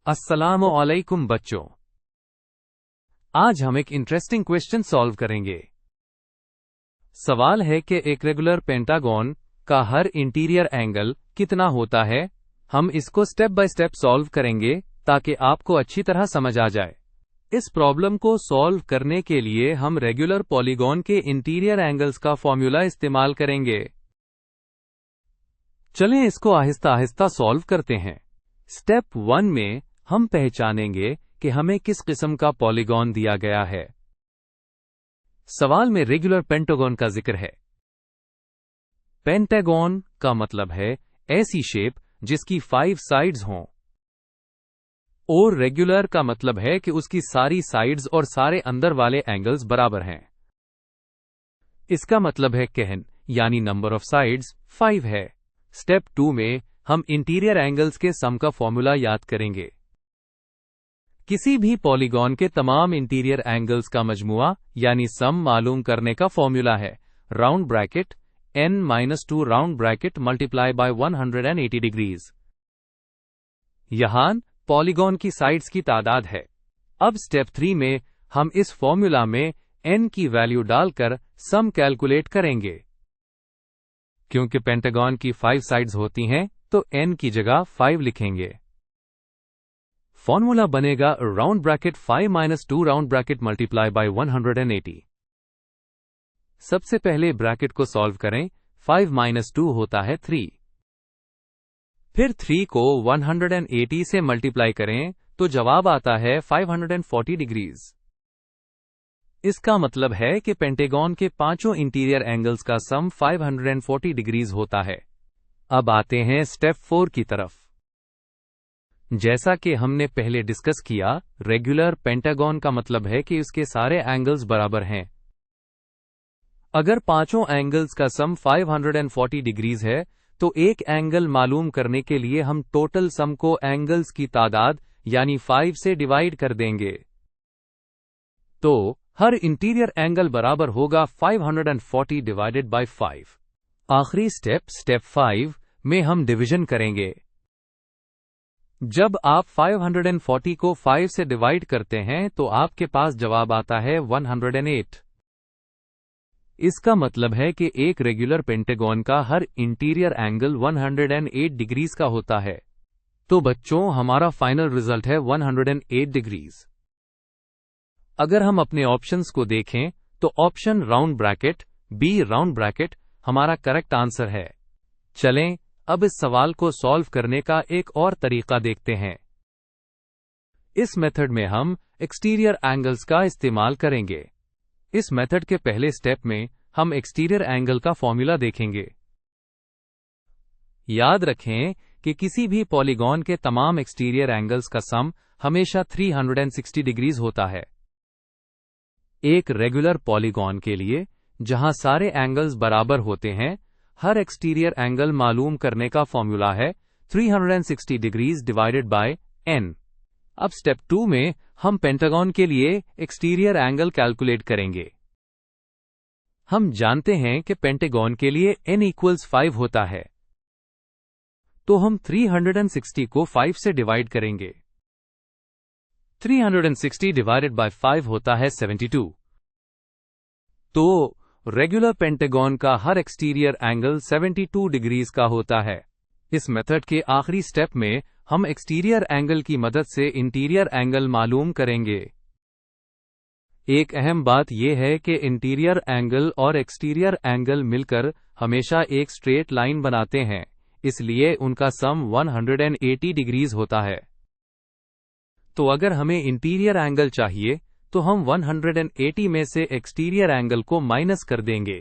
अस्सलामु अलैकुम बच्चों, आज हम एक इंटरेस्टिंग क्वेश्चन सॉल्व करेंगे। सवाल है कि एक रेगुलर पेंटागन का हर इंटीरियर एंगल कितना होता है। हम इसको स्टेप बाय स्टेप सॉल्व करेंगे ताकि आपको अच्छी तरह समझ आ जाए। इस प्रॉब्लम को सॉल्व करने के लिए हम रेगुलर पॉलीगॉन के इंटीरियर एंगल्स का फॉर्मूला इस्तेमाल करेंगे। चलें इसको आहिस्ता आहिस्ता सॉल्व करते हैं। स्टेप 1 में हम पहचानेंगे कि हमें किस किस्म का पॉलीगॉन दिया गया है। सवाल में रेगुलर पेंटागन का जिक्र है। पेंटागन का मतलब है ऐसी शेप जिसकी 5 साइड्स हों, और रेगुलर का मतलब है कि उसकी सारी साइड्स और सारे अंदर वाले एंगल्स बराबर हैं। इसका मतलब है कहन यानी नंबर ऑफ साइड्स 5 है। स्टेप 2 में हम इंटीरियर एंगल्स के सम का फॉर्मूला याद करेंगे। किसी भी पॉलीगॉन के तमाम इंटीरियर एंगल्स का मजमुआ यानी सम मालूम करने का फॉर्मूला है round bracket n-2 round bracket multiply by 180 degrees. यहां पॉलीगॉन की साइड्स की तादाद है। अब स्टेप 3 में हम इस फॉर्मूला में n की वैल्यू डालकर सम कैलकुलेट करेंगे। क्योंकि पेंटागन की 5 साइड्स होती हैं तो n की जगह 5 लिखेंगे। फॉर्मूला बनेगा round bracket 5-2 round bracket multiply by 180। सबसे पहले ब्रैकेट को सॉल्व करें। 5-2 होता है 3। फिर 3 को 180 से मल्टीप्लाई करें तो जवाब आता है 540 डिग्रीज। इसका मतलब है कि पेंटागन के पांचों इंटीरियर एंगल्स का सम 540 डिग्रीज होता है। अब आते हैं स्टेप 4 की तरफ। जैसा कि हमने पहले डिस्कस किया, रेगुलर पेंटागन का मतलब है कि उसके सारे एंगल्स बराबर हैं। अगर पांचों एंगल्स का सम 540 डिग्रीज है तो एक एंगल मालूम करने के लिए हम टोटल सम को एंगल्स की तादाद यानी 5 से डिवाइड कर देंगे। तो हर इंटीरियर एंगल बराबर होगा 540 डिवाइडेड बाय 5। आखिरी स्टेप 5 में हम डिवीजन करेंगे। जब आप 540 को 5 से डिवाइड करते हैं तो आपके पास जवाब आता है 108। इसका मतलब है कि एक रेगुलर पेंटागन का हर इंटीरियर एंगल 108 डिग्रीज का होता है। तो बच्चों, हमारा फाइनल रिजल्ट है 108 डिग्रीज। अगर हम अपने ऑप्शंस को देखें तो option round bracket B round bracket हमारा करेक्ट आंसर है। चलें अब इस सवाल को सॉल्व करने का एक और तरीका देखते हैं। इस मेथड में हम एक्सटीरियर एंगल्स का इस्तेमाल करेंगे। इस मेथड के पहले स्टेप में हम एक्सटीरियर एंगल का फॉर्मूला देखेंगे। याद रखें कि किसी भी पॉलीगॉन के तमाम एक्सटीरियर एंगल्स का सम हमेशा 360 डिग्रीज होता है। एक रेगुलर पॉलीगॉन के लिए जहां सारे एंगल्स बराबर होते हैं, हर एक्सटीरियर एंगल मालूम करने का फॉर्मूला है 360 डिग्रीज डिवाइडेड बाय n। अब स्टेप 2 में हम पेंटागन के लिए एक्सटीरियर एंगल कैलकुलेट करेंगे। हम जानते हैं कि पेंटागन के लिए n = 5 होता है, तो हम 360 को 5 से डिवाइड करेंगे। 360 डिवाइडेड बाय 5 होता है 72। तो रेगुलर पेंटागन का हर एक्सटीरियर एंगल 72 डिग्रीज का होता है। इस मेथड के आखिरी स्टेप में हम एक्सटीरियर एंगल की मदद से इंटीरियर एंगल मालूम करेंगे। एक अहम बात यह है कि इंटीरियर एंगल और एक्सटीरियर एंगल मिलकर हमेशा एक स्ट्रेट लाइन बनाते हैं, इसलिए उनका सम 180 डिग्रीज होता है। तो अगर हमें इंटीरियर एंगल चाहिए तो हम 180 में से एक्सटीरियर एंगल को माइनस कर देंगे।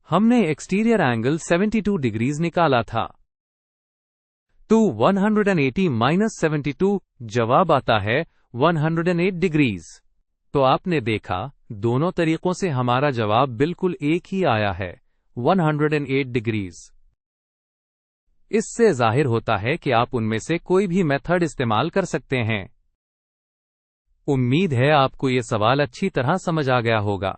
हमने एक्सटीरियर एंगल 72 डिग्रीज निकाला था, तो 180 - 72 जवाब आता है 108 डिग्रीज। तो आपने देखा, दोनों तरीकों से हमारा जवाब बिल्कुल एक ही आया है, 108 डिग्रीज। इससे जाहिर होता है कि आप उनमें से कोई भी मेथड इस्तेमाल कर सकते हैं। उम्मीद है आपको ये सवाल अच्छी तरह समझ आ गया होगा।